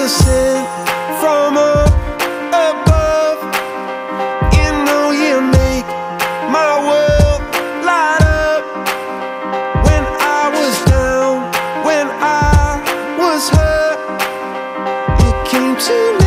were sent from up above. You know you make my world light up. When I was down, when I was hurt, you came to